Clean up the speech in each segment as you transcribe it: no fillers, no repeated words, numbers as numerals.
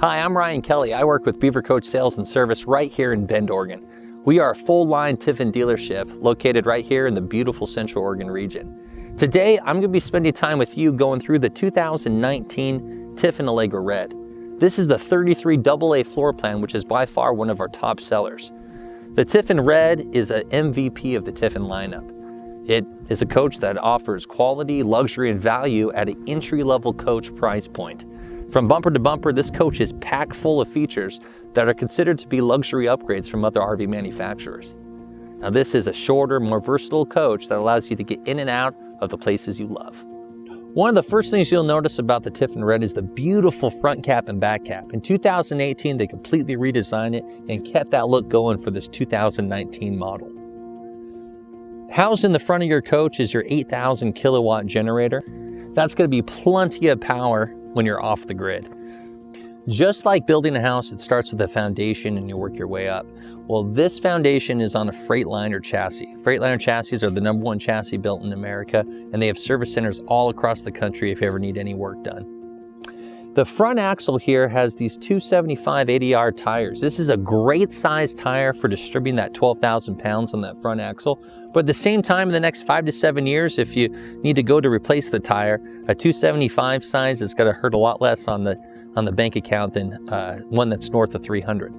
Hi, I'm Ryan Kelly. I work with Beaver Coach Sales and Service right here in Bend, Oregon. We are a full-line Tiffin dealership located right here in the beautiful Central Oregon region. Today, I'm going to be spending time with you going through the 2019 Tiffin Allegro RED. This is the 33 AA floor plan, which is by far one of our top sellers. The Tiffin RED is an MVP of the Tiffin lineup. It is a coach that offers quality, luxury, and value at an entry-level coach price point. From bumper to bumper, this coach is packed full of features that are considered to be luxury upgrades from other RV manufacturers. Now, this is a shorter, more versatile coach that allows you to get in and out of the places you love. One of the first things you'll notice about the Tiffin RED is the beautiful front cap and back cap. In 2018, they completely redesigned it and kept that look going for this 2019 model. Housed in the front of your coach is your 8,000 kilowatt generator. That's going to be plenty of power when you're off the grid. Just like building a house, it starts with a foundation and you work your way up. Well, this foundation is on a Freightliner chassis. Freightliner chassis are the #1 chassis built in America, and they have service centers all across the country if you ever need any work done. The front axle here has these 275 ADR tires. This is a great size tire for distributing that 12,000 pounds on that front axle. But at the same time, in the next 5 to 7 years, if you need to go to replace the tire, a 275 size is going to hurt a lot less on the bank account than one that's north of 300.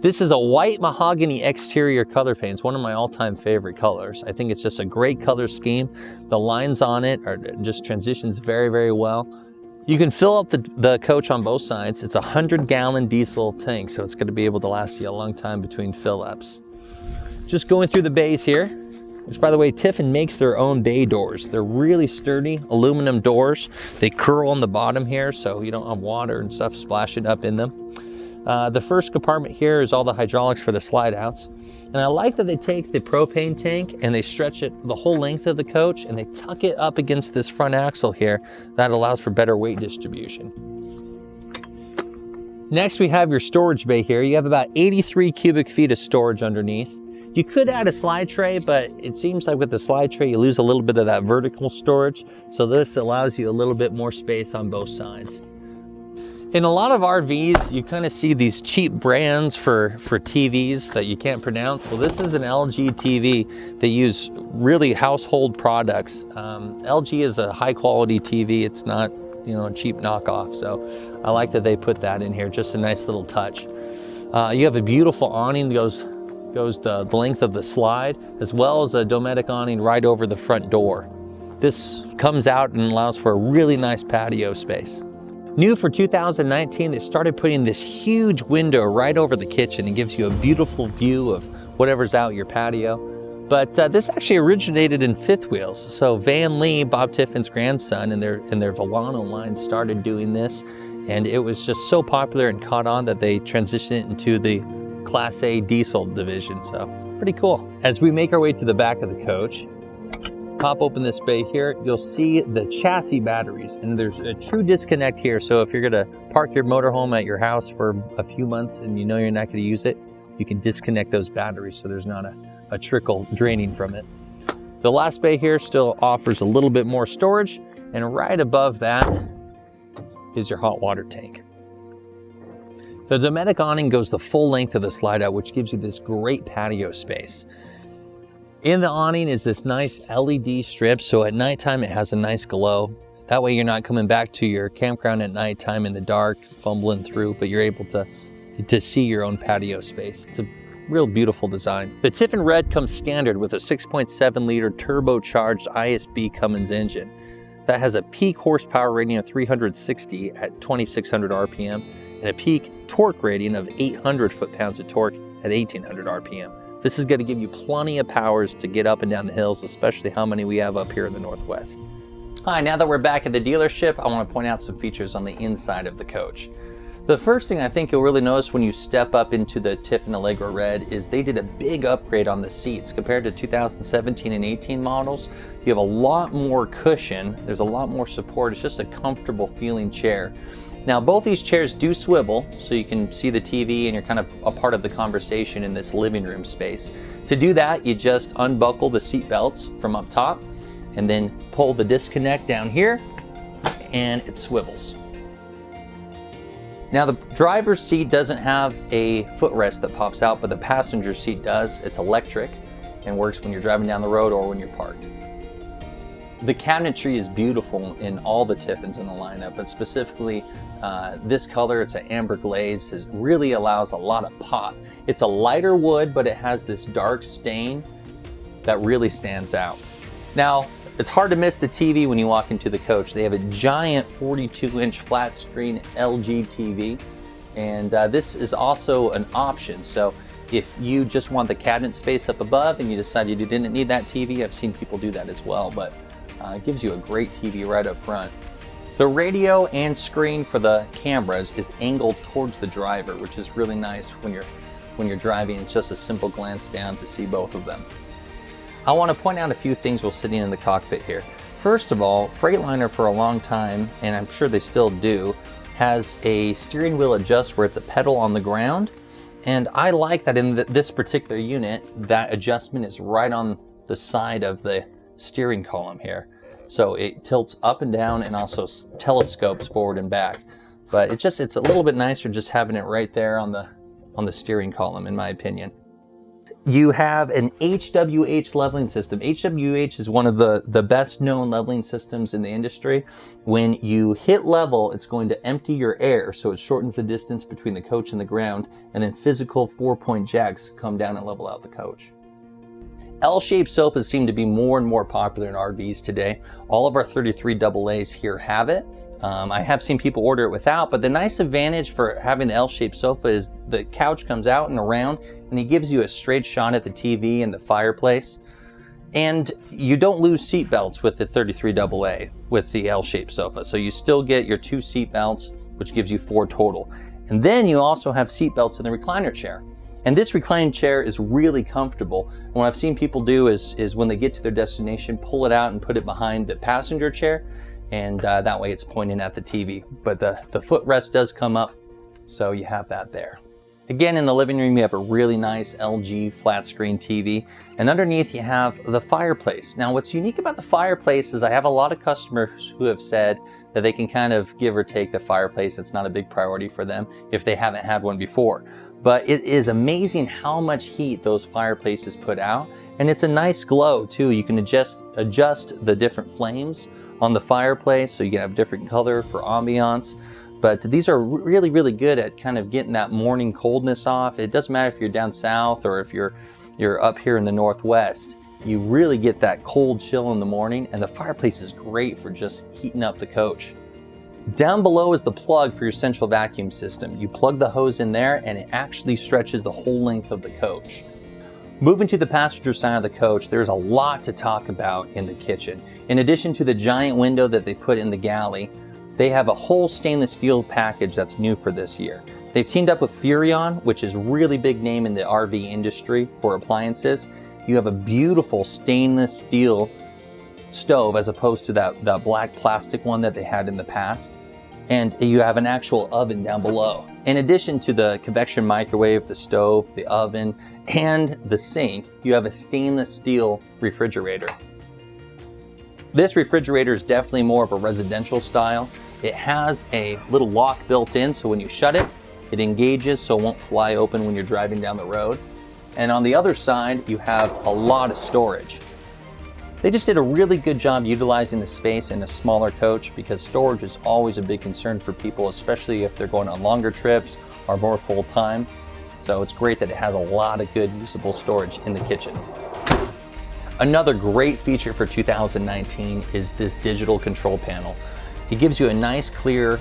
This is a white mahogany exterior color paint. It's one of my all-time favorite colors. I think it's just a great color scheme. The lines on it are just transitions very, very well. You can fill up the coach on both sides. It's a 100-gallon diesel tank, so it's going to be able to last you a long time between fill-ups. Just going through the bays here, which, by the way, Tiffin makes their own bay doors. They're really sturdy aluminum doors. They curl on the bottom here, so you don't have water and stuff splashing up in them. The first compartment here is all the hydraulics for the slide outs. And I like that they take the propane tank and they stretch it the whole length of the coach and they tuck it up against this front axle here. That allows for better weight distribution. Next, we have your storage bay here. You have about 83 cubic feet of storage underneath. You could add a slide tray, but it seems like with the slide tray, you lose a little bit of that vertical storage. So this allows you a little bit more space on both sides. In a lot of RVs, you kind of see these cheap brands for TVs that you can't pronounce. Well, this is an LG TV. They use really household products. LG is a high quality TV. It's not, a cheap knockoff. So I like that they put that in here. Just a nice little touch. You have a beautiful awning that goes the length of the slide, as well as a Dometic awning right over the front door. This comes out and allows for a really nice patio space. New for 2019, they started putting this huge window right over the kitchen. It gives you a beautiful view of whatever's out your patio. But this actually originated in fifth wheels. So Van Lee, Bob Tiffin's grandson, and their Volano line started doing this, and it was just so popular and caught on that they transitioned it into the Class A diesel division. So pretty cool. As we make our way to the back of the coach, pop open this bay here, you'll see the chassis batteries, and there's a true disconnect here. So if you're gonna park your motorhome at your house for a few months and you know you're not gonna use it, you can disconnect those batteries so there's not a trickle draining from it. The last bay here still offers a little bit more storage, and right above that is your hot water tank. The Dometic awning goes the full length of the slide out, which gives you this great patio space. In the awning is this nice LED strip, so at nighttime it has a nice glow. That way you're not coming back to your campground at nighttime in the dark, fumbling through, but you're able to see your own patio space. It's a real beautiful design. The Tiffin RED comes standard with a 6.7 liter turbocharged ISB Cummins engine that has a peak horsepower rating of 360 at 2,600 RPM and a peak torque rating of 800 foot-pounds of torque at 1,800 RPM. This is going to give you plenty of powers to get up and down the hills, especially how many we have up here in the Northwest. Hi, now that we're back at the dealership, I want to point out some features on the inside of the coach. The first thing I think you'll really notice when you step up into the Tiffin Allegro RED is they did a big upgrade on the seats. Compared to 2017 and 18 models, you have a lot more cushion, there's a lot more support, it's just a comfortable feeling chair. Now, both these chairs do swivel, so you can see the TV and you're kind of a part of the conversation in this living room space. To do that, you just unbuckle the seat belts from up top and then pull the disconnect down here and it swivels. Now the driver's seat doesn't have a footrest that pops out, but the passenger seat does. It's electric and works when you're driving down the road or when you're parked. The cabinetry is beautiful in all the Tiffins in the lineup, but specifically this color, it's an amber glaze, really allows a lot of pop. It's a lighter wood, but it has this dark stain that really stands out. Now, it's hard to miss the TV when you walk into the coach. They have a giant 42-inch flat screen LG TV, and this is also an option. So if you just want the cabinet space up above and you decide you didn't need that TV, I've seen people do that as well, but it gives you a great TV right up front. The radio and screen for the cameras is angled towards the driver, which is really nice when you're driving. It's just a simple glance down to see both of them. I want to point out a few things while sitting in the cockpit here. First of all, Freightliner for a long time, and I'm sure they still do, has a steering wheel adjust where it's a pedal on the ground. And I like that in this particular unit, that adjustment is right on the side of the steering column here. So it tilts up and down and also telescopes forward and back. But it's a little bit nicer just having it right there on the steering column, in my opinion. You have an Hwh leveling system. Hwh is one of the best known leveling systems in the industry. When you hit level, it's going to empty your air, so it shortens the distance between the coach and the ground, and then physical 4-point jacks come down and level out the coach. L-shaped sofas seem to be more and more popular in RVs today. All of our 33 AA's here have it. I have seen people order it without, but the nice advantage for having the L-shaped sofa is the couch comes out and around, and it gives you a straight shot at the TV and the fireplace. And you don't lose seat belts with the 33 AA with the L-shaped sofa. So you still get your 2 seat belts, which gives you 4 total. And then you also have seat belts in the recliner chair. And this reclining chair is really comfortable. And what I've seen people do is when they get to their destination, pull it out and put it behind the passenger chair. And that way it's pointing at the TV. But the footrest does come up, so you have that there. Again, in the living room, you have a really nice LG flat screen TV. And underneath you have the fireplace. Now, what's unique about the fireplace is I have a lot of customers who have said that they can kind of give or take the fireplace. It's not a big priority for them if they haven't had one before. But it is amazing how much heat those fireplaces put out. And it's a nice glow too. You can adjust the different flames on the fireplace, so you can have different color for ambiance. But these are really, really good at kind of getting that morning coldness off. It doesn't matter if you're down south or if you're up here in the Northwest. You really get that cold chill in the morning, and the fireplace is great for just heating up the coach. Down below is the plug for your central vacuum system. You plug the hose in there and it actually stretches the whole length of the coach. Moving to the passenger side of the coach, there's a lot to talk about in the kitchen. In addition to the giant window that they put in the galley, they have a whole stainless steel package that's new for this year. They've teamed up with Furrion, which is a really big name in the RV industry for appliances. You have a beautiful stainless steel stove as opposed to that black plastic one that they had in the past. And you have an actual oven down below. In addition to the convection microwave, the stove, the oven, and the sink, you have a stainless steel refrigerator. This refrigerator is definitely more of a residential style. It has a little lock built in, so when you shut it, it engages so it won't fly open when you're driving down the road. And on the other side, you have a lot of storage. They just did a really good job utilizing the space in a smaller coach, because storage is always a big concern for people, especially if they're going on longer trips or more full time. So it's great that it has a lot of good usable storage in the kitchen. Another great feature for 2019 is this digital control panel. It gives you a nice clear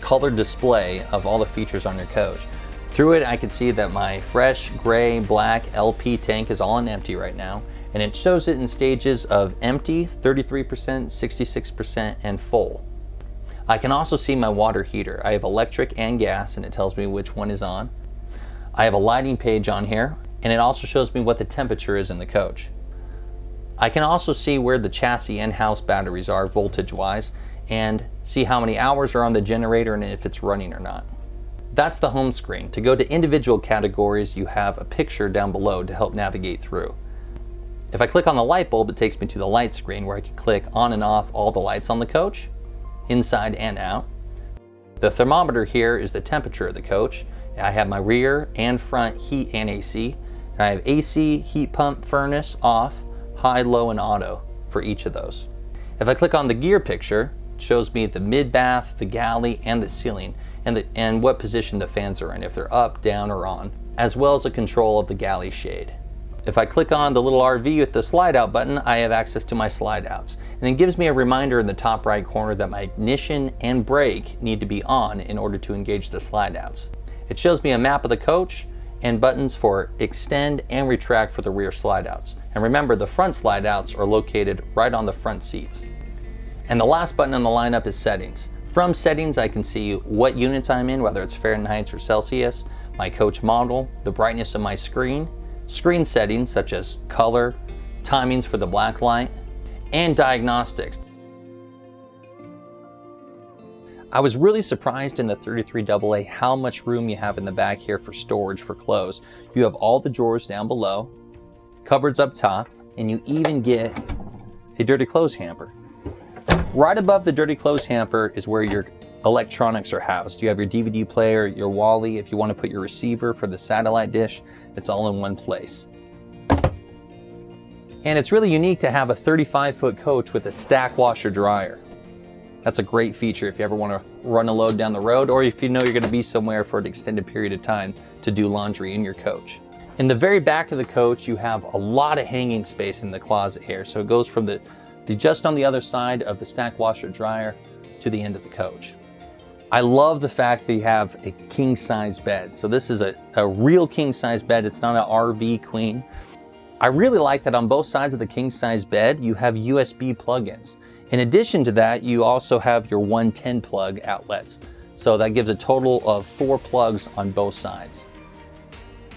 colored display of all the features on your coach. Through it, I can see that my fresh gray black LP tank is all on empty right now. And it shows it in stages of empty, 33%, 66%, and full. I can also see my water heater. I have electric and gas, and it tells me which one is on. I have a lighting page on here, and it also shows me what the temperature is in the coach. I can also see where the chassis and house batteries are voltage-wise, and see how many hours are on the generator and if it's running or not. That's the home screen. To go to individual categories, you have a picture down below to help navigate through. If I click on the light bulb, it takes me to the light screen where I can click on and off all the lights on the coach, inside and out. The thermometer here is the temperature of the coach. I have my rear and front heat and AC. And I have AC, heat pump, furnace, off, high, low, and auto for each of those. If I click on the gear picture, it shows me the mid-bath, the galley, and the ceiling, and what position the fans are in, if they're up, down, or on, as well as a control of the galley shade. If I click on the little RV with the slide out button, I have access to my slide outs. And it gives me a reminder in the top right corner that my ignition and brake need to be on in order to engage the slide outs. It shows me a map of the coach and buttons for extend and retract for the rear slide outs. And remember, the front slide outs are located right on the front seats. And the last button on the lineup is settings. From settings, I can see what units I'm in, whether it's Fahrenheit or Celsius, my coach model, the brightness of my screen settings such as color, timings for the black light, and diagnostics. I was really surprised in the 33AA how much room you have in the back here for storage for clothes. You have all the drawers down below, cupboards up top, and you even get a dirty clothes hamper. Right above the dirty clothes hamper is where your electronics are housed. You have your DVD player, your Wally, if you want to put your receiver for the satellite dish, it's all in one place. And it's really unique to have a 35-foot coach with a stack washer dryer. That's a great feature if you ever want to run a load down the road, or if you know you're going to be somewhere for an extended period of time to do laundry in your coach. In the very back of the coach, you have a lot of hanging space in the closet here. So it goes from the just on the other side of the stack washer dryer to the end of the coach. I love the fact that you have a king size bed. So this is a real king size bed. It's not an RV queen. I really like that on both sides of the king size bed, you have USB plug-ins. In addition to that, you also have your 110 plug outlets. So that gives a total of 4 plugs on both sides.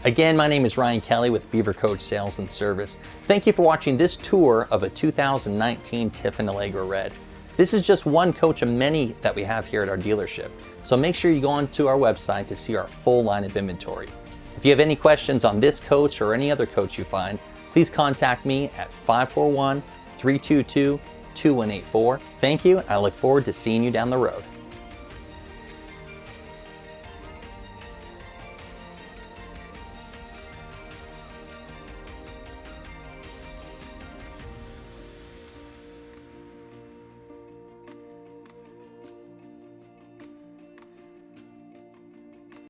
Again, my name is Ryan Kelly with Beaver Coach Sales and Service. Thank you for watching this tour of a 2019 Tiffin Allegro RED. This is just one coach of many that we have here at our dealership. So make sure you go onto our website to see our full line of inventory. If you have any questions on this coach or any other coach you find, please contact me at 541-322-2184. Thank you, and I look forward to seeing you down the road.